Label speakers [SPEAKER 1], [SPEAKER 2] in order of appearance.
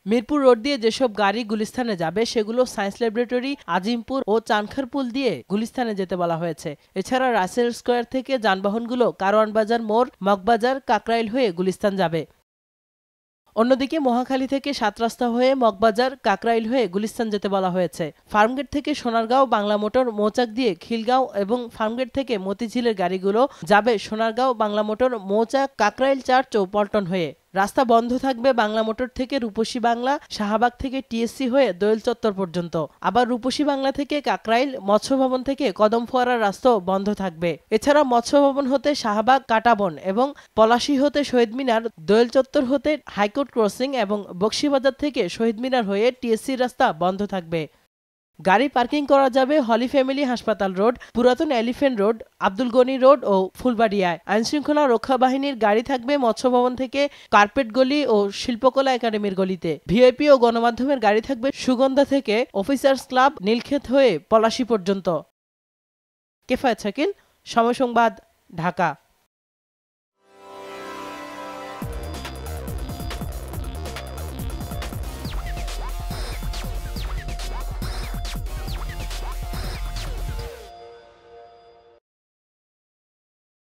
[SPEAKER 1] Mirpur road দিয়ে যেসব গাড়ি গুলিস্তানে যাবে সেগুলো সায়েন্স ল্যাবরেটরি, আজিমপুর ও চানখারপুল দিয়ে গুলিস্তানে যেতে বলা হয়েছে। এছাড়া রাসেল স্কয়ার থেকে যানবাহনগুলো কারওয়ান বাজার মোড়, মগবাজার, কাকরাইল হয়ে গুলিস্তান যাবে। অন্যদিকে মহাখালী থেকে ৭ রাস্তা হয়ে মগবাজার, কাকরাইল হয়ে গুলিস্তান যেতে বলা হয়েছে। ফার্মগেট থেকে সোনারগাঁও, বাংলা মোটর, মৌচাক দিয়ে খিলগাঁও এবং ফার্মগেট থেকে মতিঝিলের গাড়িগুলো যাবে সোনারগাঁও, বাংলা মোটর, মৌচাক, কাকরাইল চার্চ ও পল্টন হয়ে। রাস্তা বন্ধ থাকবে বাংলা মোটর থেকে রূপসী বাংলা, শাহবাগ থেকে টিএসসি হয়ে দোয়েল চত্বর পর্যন্ত। আবার রূপসী বাংলা থেকে কাকরাইল, মৎস্য ভবন থেকে কদম ফোয়ারার রাস্তাও বন্ধ থাকবে। এছাড়া মৎস্য ভবন হতে শাহবাগ, কাটাবন এবং পলাশী হতে শহীদ মিনার, দোয়েল চত্বর হতে হাইকোর্ট ক্রসিং এবং বকশীবাজার থেকে শহীদ মিনার হয়ে টিএসসির রাস্তা বন্ধ থাকবে। গাড়ি পার্কিং করা যাবে হলি ফ্যামিলি হাসপাতাল রোড, পুরাতন Elephant Road, Abdul Gani Road ও ফুলবাড়িয়ায়। আইনশৃঙ্খলা রক্ষা বাহিনীর গাড়ি থাকবে মৎস্য ভবন থেকে কার্পেট গলি ও শিল্পকলা একাডেমির গলিতে। ভিআইপি ও গণমাধ্যমের গাড়ি থাকবে সুগন্ধা থেকে অফিসার্স ক্লাব, নীলক্ষেত হয়ে পলাশী পর্যন্ত। কেফায়েত শাকিল, সময় সংবাদ, ঢাকা।